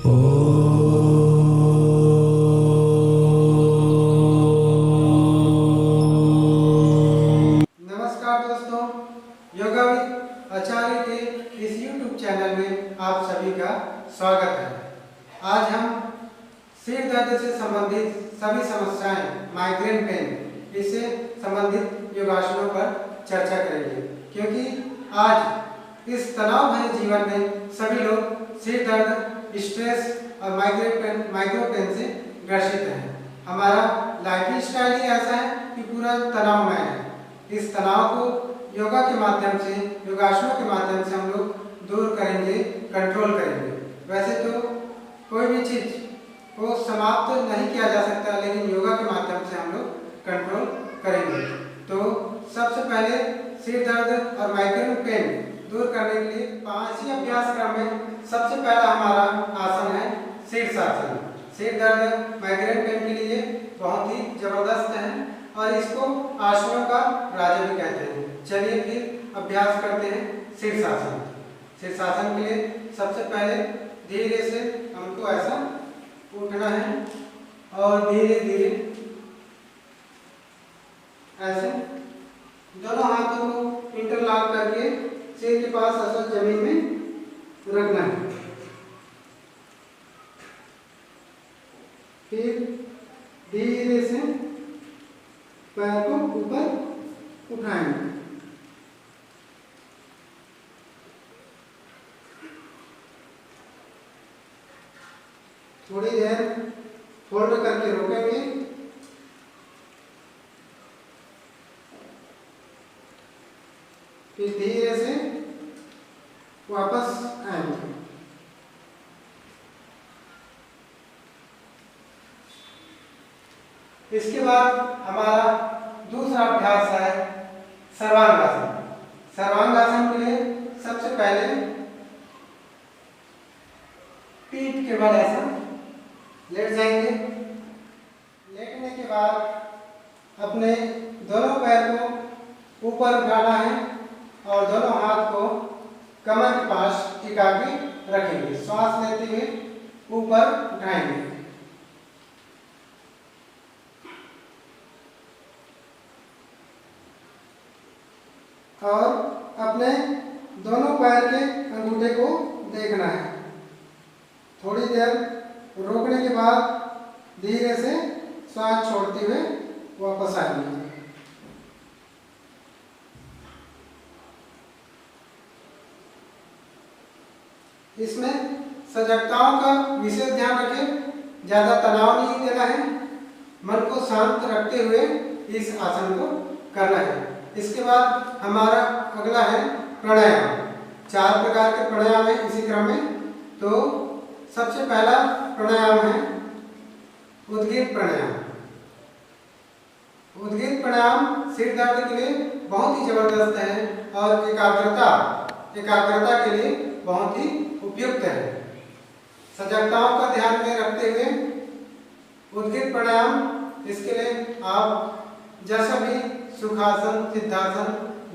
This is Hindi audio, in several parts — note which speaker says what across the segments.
Speaker 1: नमस्कार दोस्तों, योगा विद आचार्य के इस YouTube चैनल में आप सभी का स्वागत है। आज हम सिर दर्द से संबंधित सभी समस्याएं, माइग्रेन पेन, इससे संबंधित योगासनों पर चर्चा करेंगे, क्योंकि आज इस तनाव भरे जीवन में सभी लोग सिर दर्द, स्ट्रेस और माइग्रेन पेन से ग्रसित हैं। हमारा लाइफ स्टाइल ही ऐसा है कि पूरा तनावमय है। इस तनाव को योगा के माध्यम से, योगासनों के माध्यम से हम लोग दूर करेंगे, कंट्रोल करेंगे। वैसे तो कोई भी चीज को समाप्त नहीं किया जा सकता, लेकिन योगा के माध्यम से हम लोग कंट्रोल करेंगे। तो सबसे पहले सिर दर्द और माइग्रेन पेन दूर करने के लिए 5 ही अभ्यास क्रम में सबसे पहला हमारा आसन है शीर्षासन। सिर दर्द, माइग्रेन पेन के लिए बहुत ही जबरदस्त है और इसको आसनों का राजा भी कहते हैं। चलिए फिर अभ्यास करते हैं शीर्षासन। शीर्षासन के लिए सबसे पहले धीरे से हमको ऐसा उठना है और धीरे धीरे ऐसे दोनों हाथों को इंटरलॉक करके सिर के पास ऐसा जमीन में रखना है। फिर धीरे से पैर को ऊपर उठाएंगे। थोड़ी देर फोल्ड करके रोकेंगे। फिर धीरे से वापस आएंगे। इसके बाद हमारा दूसरा अभ्यास है सर्वांगासन। सर्वांगासन के लिए सबसे पहले पीठ के बल ऐसा लेट जाएंगे। लेटने के बाद अपने दोनों पैर को ऊपर उठाना है और दोनों हाथ को कमर के पास टिका के रखेंगे। श्वास लेते हुए ऊपर उठाएंगे। और अपने दोनों पैर के अंगूठे को देखना है। थोड़ी देर रोकने के बाद धीरे से श्वास छोड़ते हुए वापस आएंगे। इसमें सजगताओं का विशेष ध्यान रखें, ज्यादा तनाव नहीं देना है, मन को शांत रखते हुए इस आसन को करना है। इसके बाद हमारा अगला है प्राणायाम। 4 प्रकार के प्राणायाम है इसी क्रम में। तो सबसे पहला प्राणायाम है उद्गीत प्राणायाम। उद्गीत प्राणायाम सिर दर्द के लिए बहुत ही जबरदस्त है और एकाग्रता के लिए बहुत ही उपयुक्त है। सजगताओं का ध्यान में रखते हुए उद्गीत प्राणायाम, इसके लिए आप जैसा भी सुखासन, सिद्धासन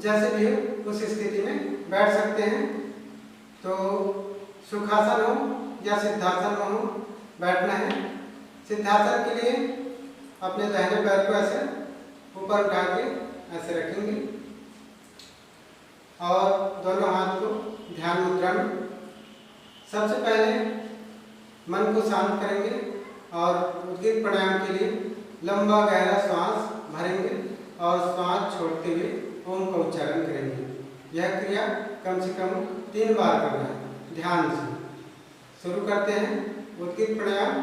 Speaker 1: जैसे भी हो उस स्थिति में बैठ सकते हैं। तो सुखासन हो या सिद्धासन हो बैठना है। सिद्धासन के लिए अपने दाहिने पैर को ऐसे ऊपर उठा के ऐसे रखेंगे और दोनों हाथ को ध्यान मुद्रा में। सबसे पहले मन को शांत करेंगे और उद्गीत प्राणायाम के लिए लंबा गहरा श्वास भरेंगे और श्वास छोड़ते हुए ओम का उच्चारण करेंगे। यह क्रिया कम से कम 3 बार करना है ध्यान से। शुरू करते हैं उद्गीत प्राणायाम।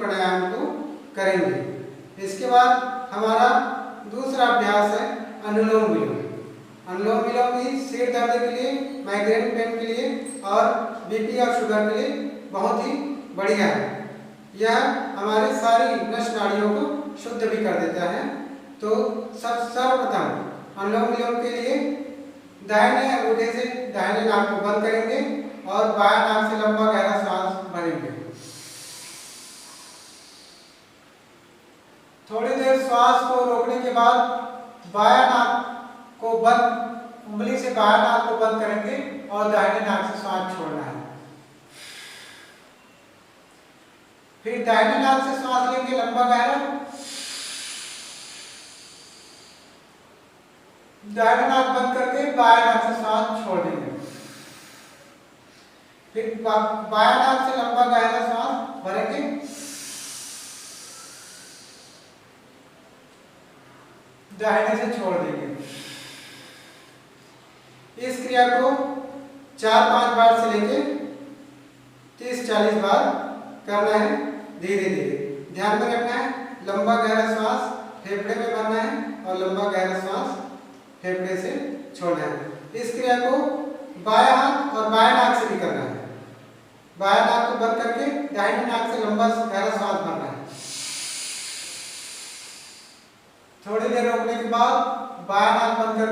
Speaker 1: प्राणायाम को करेंगे। इसके बाद हमारा दूसरा अभ्यास है अनुलोम विलोम। अनुलोम विलोम भी सिर दर्द के लिए, माइग्रेन पेन के लिए और बीपी और शुगर के लिए बहुत ही बढ़िया है। यह हमारे सारी नस नाड़ियों को शुद्ध भी कर देता है। तो सर्वप्रथम अनुलोम विलोम के लिए दाहिने अंगूठे से दाहिने नाक को बंद करेंगे और बाएं नाक से लंबा गहरा सांस भरेंगे। थोड़ी देर श्वास को रोकने के बाद बायां नाक को बंद, उंगली से बायां नाक को बंद करेंगे और दाहिने नाक से श्वास छोड़ना है। फिर दाहिने नाक से श्वास लेंगे लंबा गहरा, दाहिना नाक बंद करके बाएं नाक से श्वास छोड़ देंगे। फिर बाएं नाक से लंबा गहरा श्वास भरेंगे, दाहिने से छोड़ देंगे। इस क्रिया को 4-5 बार से लेके 30-40 बार करना है धीरे धीरे। ध्यान में रखना है लंबा गहरा श्वास फेफड़े में भरना है और लंबा गहरा श्वास फेफड़े से छोड़ना है। इस क्रिया को बायां हाथ और बाएं नाक से भी करना है। बायां नाक को बंद करके दाहिने नाक से लंबा गहरा श्वास भरना है। थोड़ी देर रोकने के बाद बायां नाक बंद कर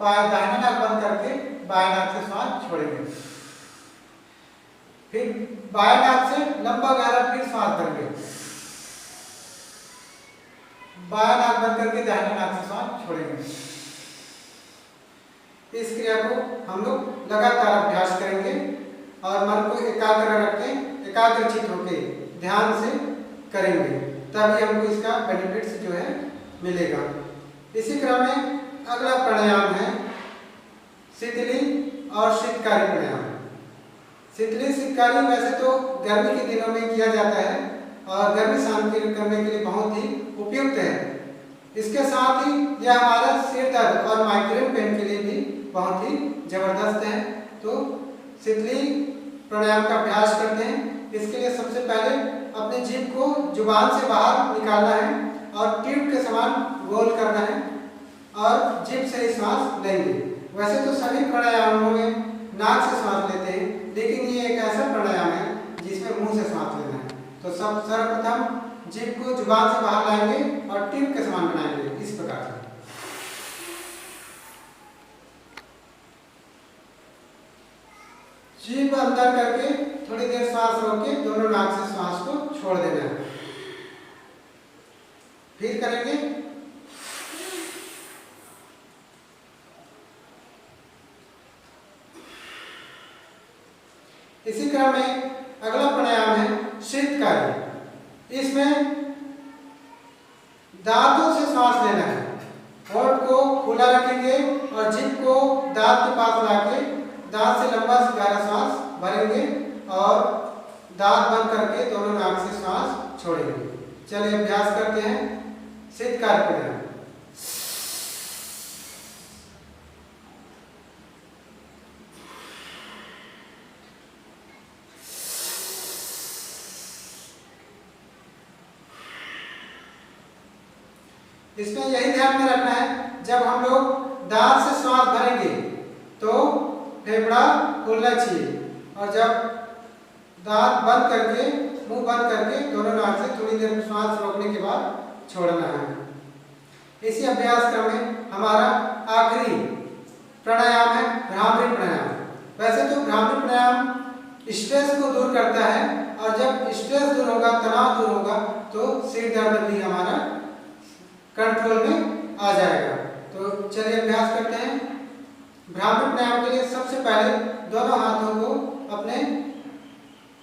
Speaker 1: दाहिना नाक बंद करके बाएं नाक से श्वास छोड़ेंगे। फिर बाएं नाक से लंबा गहरा फिर श्वास भरेंगे, बायां नाक बंद करके दाहिने नाक से श्वास छोड़ेंगे। इस क्रिया को हम लोग लगातार अभ्यास करेंगे और मन को एकाग्र रख के एकाग्रचित होकर ध्यान से करेंगे, तभी हमको इसका बेनिफिट्स जो है मिलेगा। इसी क्रम में अगला प्राणायाम है शीतली और शीतकारी प्राणायाम। शीतली शीतकारी वैसे तो गर्मी के दिनों में किया जाता है और गर्मी शांत करने के लिए बहुत ही उपयुक्त है। इसके साथ ही यह हमारा सिर दर्द और माइग्रेन पेन के लिए भी बहुत ही जबरदस्त है। तो शीतली प्राणायाम का अभ्यास करते हैं। इसके लिए सबसे पहले अपने जीभ को जुबान से बाहर निकालना है और ट्यूब के समान गोल करना है और जीभ से ही सांस लेंगे। वैसे तो सभी प्राणायामों में नाक से सांस लेते हैं, लेकिन ये एक ऐसा प्राणायाम है जिसमें मुंह से सांस लेना है। तो सर्वप्रथम जीभ को जुबान से बाहर लाएंगे और ट्यूब के समान बनाएंगे इस प्रकार से। जीभ अंदर करके थोड़ी देर सांस रोक के दोनों नाक से सांस को छोड़ देना है। फिर करेंगे इसी क्रम में अगला प्राणायाम है शीतकारी। इसमें दांतों से सांस लेना है। होंठ को खुला रखेंगे और जीभ को दांत के पास लाके दांत से लंबा गहरा सांस भरेंगे और दांत बंद करके दोनों नाक से सांस छोड़ेंगे। चलिए अभ्यास करते हैं शीतकारी प्राणायाम। इसमें यही ध्यान में रखना है, जब हम लोग दांत से श्वास भरेंगे तो फेफड़ा खुलना चाहिए और जब दांत बंद करके मुंह बंद करके दोनों नाक से थोड़ी देर श्वास रोकने के बाद छोड़ना है। इसी अभ्यास क्रम में हमारा आखिरी प्राणायाम है भ्रामरी प्राणायाम। वैसे तो भ्रामरी प्राणायाम स्ट्रेस को दूर करता है और जब स्ट्रेस दूर होगा, तनाव दूर होगा तो सिर दर्द भी हमारा कंट्रोल में आ जाएगा। तो चलिए अभ्यास करते हैं। भ्रामरी प्राणायाम के लिए सबसे पहले दोनों हाथों को अपने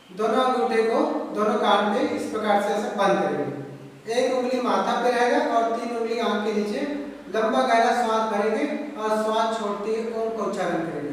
Speaker 1: दोनों अंगूठे को दोनों कान पे इस प्रकार से ऐसे बंद करेंगे। एक उंगली माथा पे रहेगा और 3 उंगली आंख के नीचे लंबा गहरा श्वास भरेंगे और श्वास छोड़ते ओम का उच्चारण करेंगे।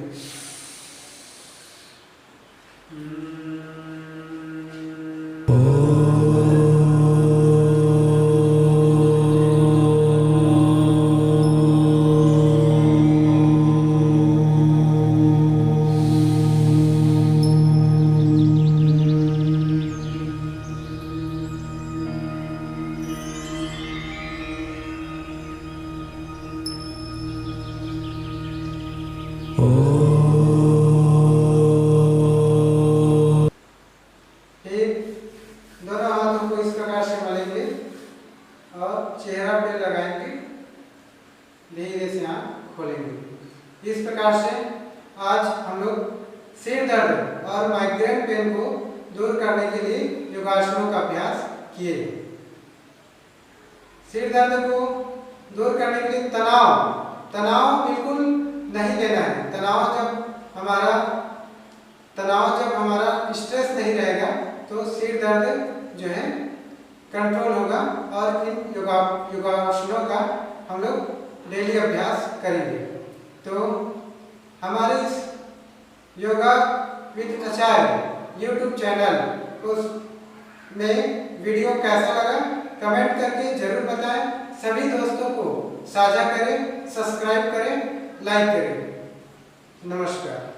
Speaker 1: आसनों को इस प्रकार से मलेंगे और चेहरा पे लगाएंगे, धीरे से आँख खोलेंगे। इस प्रकार से आज हम लोग सिर दर्द और माइग्रेन पेन को दूर करने के लिए योगासनों का अभ्यास किए। सिर दर्द को दूर करने के लिए तनाव बिल्कुल नहीं लेना है। तनाव जब हमारा स्ट्रेस नहीं रहेगा तो सिर दर्द जो है कंट्रोल होगा और इन योगासनों का हम लोग डेली अभ्यास करेंगे। तो हमारे इस yoga with Acharya YouTube channel में वीडियो कैसा लगा कमेंट करके जरूर बताएं। सभी दोस्तों को साझा करें, सब्सक्राइब करें, लाइक करें। नमस्कार।